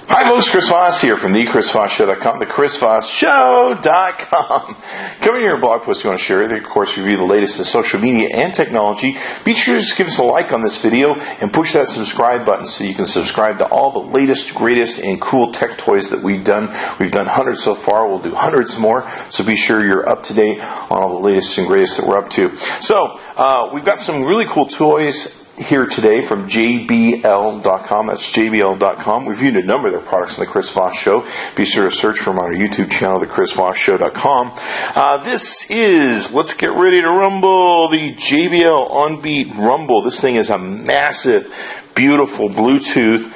Hi folks, Chris Voss here from thechrisvossshow.com, thechrisvossshow.com. Coming to your blog post you want to share, of course, review the latest in social media and technology. Be sure to give us a like on this video and push that subscribe button so you can subscribe to all the latest, greatest, and cool tech toys that we've done. We've done hundreds so far. We'll do hundreds more, so be sure you're up to date on all the latest and greatest that we're up to. So, we've got some really cool toys here today from JBL.com. That's JBL.com. We've reviewed a number of their products on the Chris Voss Show. Be sure to search for them on our YouTube channel, thechrisvossshow.com. This is, let's get ready to rumble, the JBL Onbeat Rumble. This thing is a massive, beautiful Bluetooth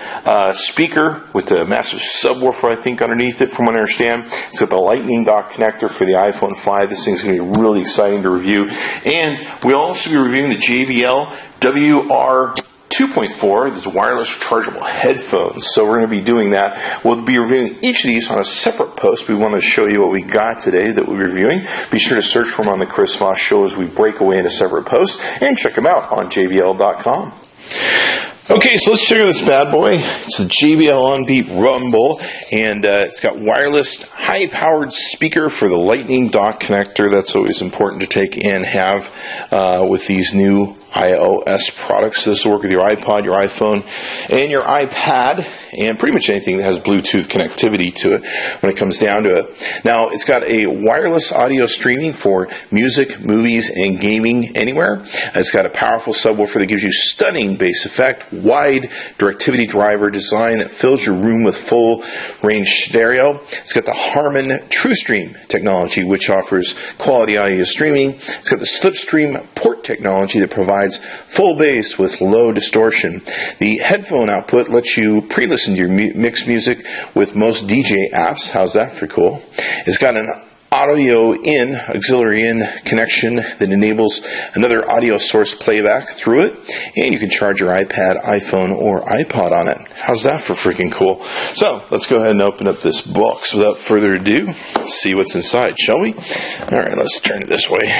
speaker with a massive subwoofer, I think, underneath it, from what I understand. It's got the lightning dock connector for the iPhone 5. This thing's going to be really exciting to review. And we'll also be reviewing the JBL WR 2.4, these wireless rechargeable headphones. So we're going to be doing that. We'll be reviewing each of these on a separate post. We want to show you what we got today that we'll be reviewing. Be sure to search for them on the Chris Voss Show as we break away into separate posts, and check them out on JBL.com. Okay, so let's check out this bad boy. It's the JBL Onbeat Rumble, and it's got wireless, high-powered speaker for the lightning dock connector. That's always important to take and have with these new iOS products. This will work with your iPod, your iPhone, and your iPad, and pretty much anything that has Bluetooth connectivity to it when it comes down to it. Now, it's got a wireless audio streaming for music, movies, and gaming anywhere. It's got a powerful subwoofer that gives you stunning bass effect, wide directivity driver design that fills your room with full range stereo. It's got the Harman TrueStream technology, which offers quality audio streaming. It's got the Slipstream port technology that provides full bass with low distortion. The headphone output lets you pre-listen to your mixed music with most DJ apps. How's that for cool? It's got an auxiliary in connection that enables another audio source playback through it, and you can charge your iPad, iPhone, or iPod on it. How's that for freaking cool? So let's go ahead and open up this box without further ado. Let's see what's inside, shall we? Alright, let's turn it this way.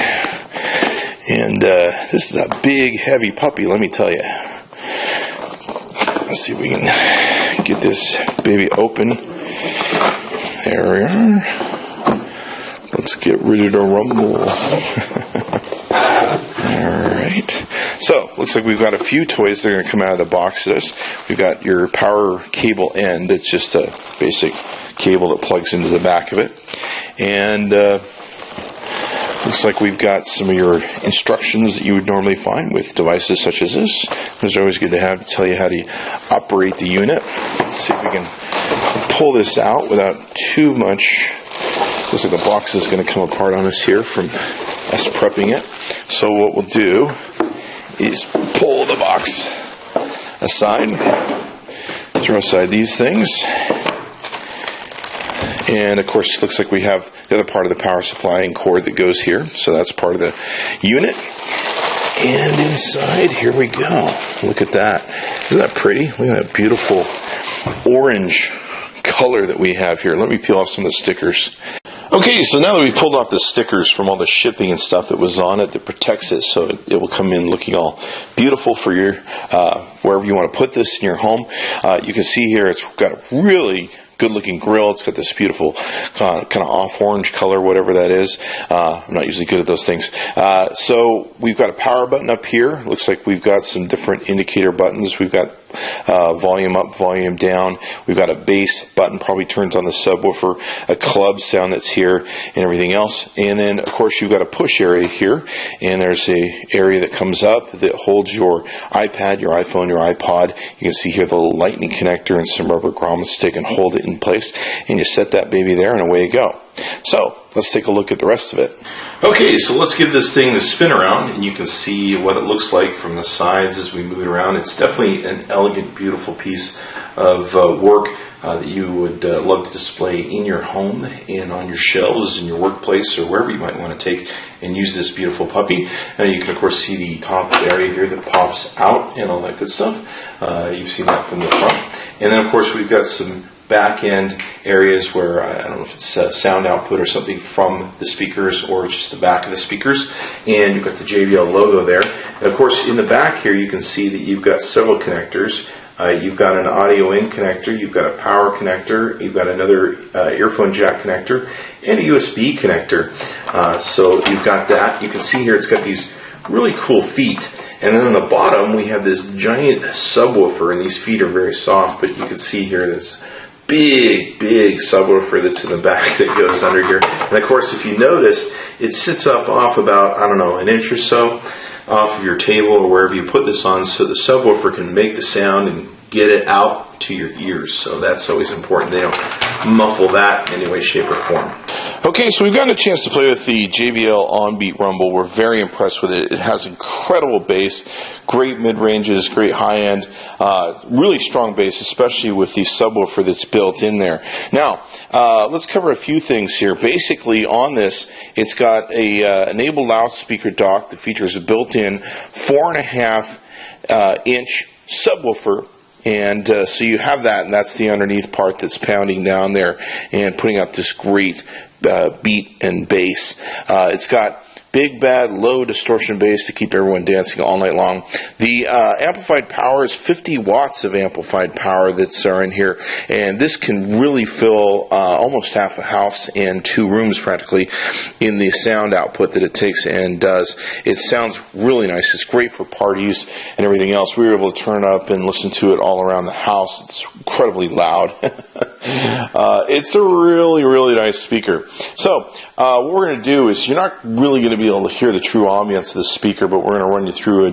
And this is a big, heavy puppy, let me tell you. Let's see if we can get this baby open. There we are. Let's get ready to rumble. Alright. So, looks like we've got a few toys that are going to come out of the box to this. We've got your power cable end. It's just a basic cable that plugs into the back of it. And looks like we've got some of your instructions that you would normally find with devices such as this. It's always good to have to tell you how to operate the unit. Let's see if we can pull this out without too much. Looks like the box is going to come apart on us here from us prepping it. So what we'll do is pull the box aside, throw aside these things, and of course it looks like we have the other part of the power supply and cord that goes here. So that's part of the unit. And inside, here we go. Look at that. Isn't that pretty? Look at that beautiful orange color that we have here. Let me peel off some of the stickers. Okay, so now that we've pulled off the stickers from all the shipping and stuff that was on it that protects it, so it will come in looking all beautiful for your wherever you want to put this in your home. You can see here it's got a really good-looking grill. It's got this beautiful kind of off-orange color, whatever that is. I'm not usually good at those things. So we've got a power button up here. Looks like we've got some different indicator buttons. We've got volume up, volume down. We've got a bass button, probably turns on the subwoofer, a club sound that's here, and everything else. And then, of course, you've got a push area here, and there's a area that comes up that holds your iPad, your iPhone, your iPod. You can see here the little lightning connector and some rubber grommets to and hold it in place, and you set that baby there, and away you go. So let's take a look at the rest of it. Okay, so let's give this thing a spin around, and you can see what it looks like from the sides as we move it around. It's definitely an elegant, beautiful piece of work that you would love to display in your home and on your shelves in your workplace or wherever you might want to take and use this beautiful puppy. You can, of course, see the top area here that pops out and all that good stuff. You've seen that from the front. And then, of course, we've got some back end areas where I don't know if it's sound output or something from the speakers or just the back of the speakers, and you've got the JBL logo there. And of course in the back here you can see that you've got several connectors. You've got an audio in connector, you've got a power connector, you've got another earphone jack connector, and a USB connector. So you've got that. You can see here it's got these really cool feet. And then on the bottom we have this giant subwoofer, and these feet are very soft, but you can see here this big subwoofer that's in the back that goes under here. And of course, if you notice, it sits up off about, I don't know, an inch or so off of your table or wherever you put this on, so the subwoofer can make the sound and get it out to your ears. So that's always important. They don't muffle that in any way, shape, or form. Okay, so we've gotten a chance to play with the JBL Onbeat Rumble. We're very impressed with it. It has incredible bass, great mid-ranges, great high-end, really strong bass, especially with the subwoofer that's built in there. Now, let's cover a few things here. Basically, on this, it's got a enabled loudspeaker dock that features a built-in 4.5-inch subwoofer. And so you have that, and that's the underneath part that's pounding down there and putting out this great beat and bass. It's got big, bad, low distortion bass to keep everyone dancing all night long. The amplified power is 50 watts of amplified power that's in here, and this can really fill almost half a house and 2 rooms practically in the sound output that it takes and does. It sounds really nice. It's great for parties and everything else. We were able to turn up and listen to it all around the house. It's incredibly loud. It's a really, really nice speaker. So what we're going to do is, you're not really going to be able to hear the true ambience of the speaker, but we're going to run you through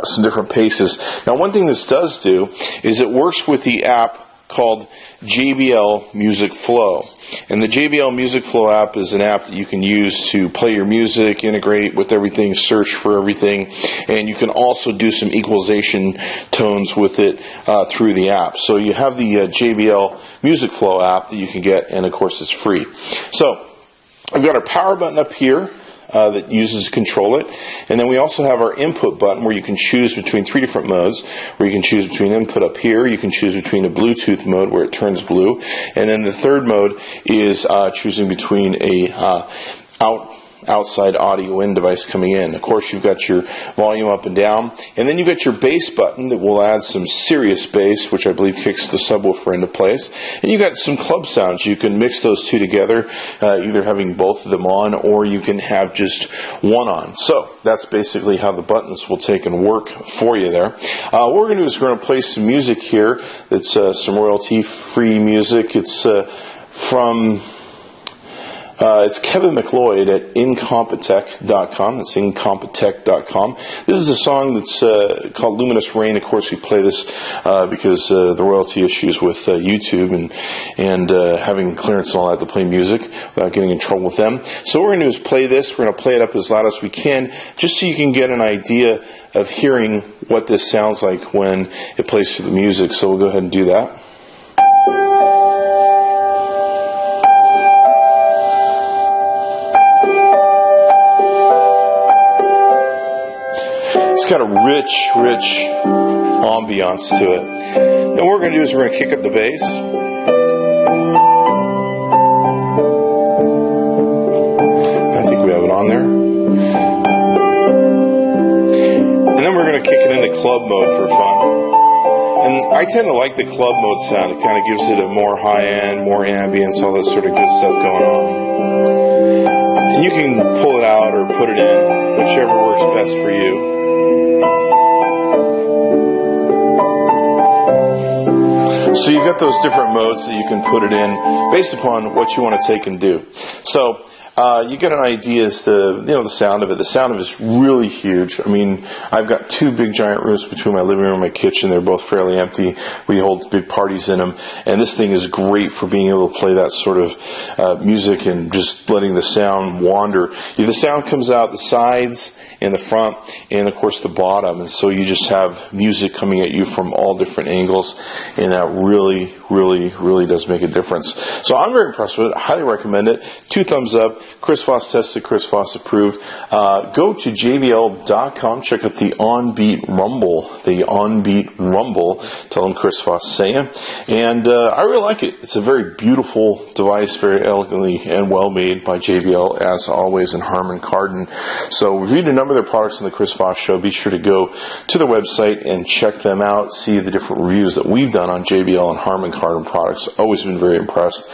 some different paces. Now, one thing this does do is it works with the app called JBL Music Flow. And the JBL Music Flow app is an app that you can use to play your music, integrate with everything, search for everything, and you can also do some equalization tones with it through the app. So you have the JBL Music Flow app that you can get, and of course it's free. So we've got our power button up here that uses to control it, and then we also have our input button where you can choose between 3 different modes, where you can choose between input up here, you can choose between a Bluetooth mode where it turns blue, and then the third mode is choosing between a outside audio in device coming in. Of course, you've got your volume up and down, and then you've got your bass button that will add some serious bass, which I believe kicks the subwoofer into place, and you've got some club sounds. You can mix those two together, either having both of them on, or you can have just one on. So that's basically how the buttons will take and work for you there. What we're going to do is we're going to play some music here that's some royalty-free music. It's from it's Kevin MacLeod at incompetech.com. That's incompetech.com. This is a song that's called Luminous Rain. Of course, we play this because the royalty issues with YouTube and having clearance and all that to play music without getting in trouble with them. So what we're going to do is play this. We're going to play it up as loud as we can, just so you can get an idea of hearing what this sounds like when it plays through the music. So we'll go ahead and do that. It's got a rich ambiance to it. And what we're going to do is we're going to kick up the bass. I think we have it on there. And then we're going to kick it into club mode for fun. And I tend to like the club mode sound. It kind of gives it a more high-end, more ambience, all that sort of good stuff going on. And you can pull it out or put it in, whichever works best for you. So you've got those different modes that you can put it in based upon what you want to take and do. So you get an idea as to the sound of it. The sound of it is really huge. I mean, I've got 2 big giant rooms between my living room and my kitchen. They're both fairly empty. We hold big parties in them, and this thing is great for being able to play that sort of music and just letting the sound wander. The sound comes out the sides and the front, and of course the bottom, and so you just have music coming at you from all different angles, and that really does make a difference. So I'm very impressed with it. I highly recommend it. 2 thumbs up. Chris Voss tested, Chris Voss approved. Go to JBL.com, check out the Onbeat Rumble. The Onbeat Rumble. Tell them Chris Voss saying. And I really like it. It's a very beautiful device, very elegantly and well made by JBL, as always, and Harman Kardon. So we've reviewed a number of their products on the Chris Voss Show. Be sure to go to their website and check them out. See the different reviews that we've done on JBL and Harman Kardon products. Always been very impressed.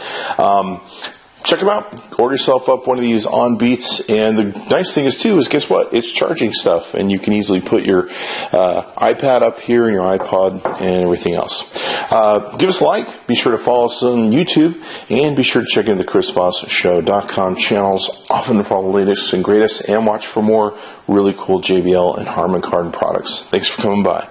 Check them out. Order yourself up one of these Onbeats. And the nice thing is, too, is guess what? It's charging stuff. And you can easily put your iPad up here and your iPod and everything else. Give us a like. Be sure to follow us on YouTube. And be sure to check in the ChrisVossShow.com channels often for all the latest and greatest. And watch for more really cool JBL and Harman Kardon products. Thanks for coming by.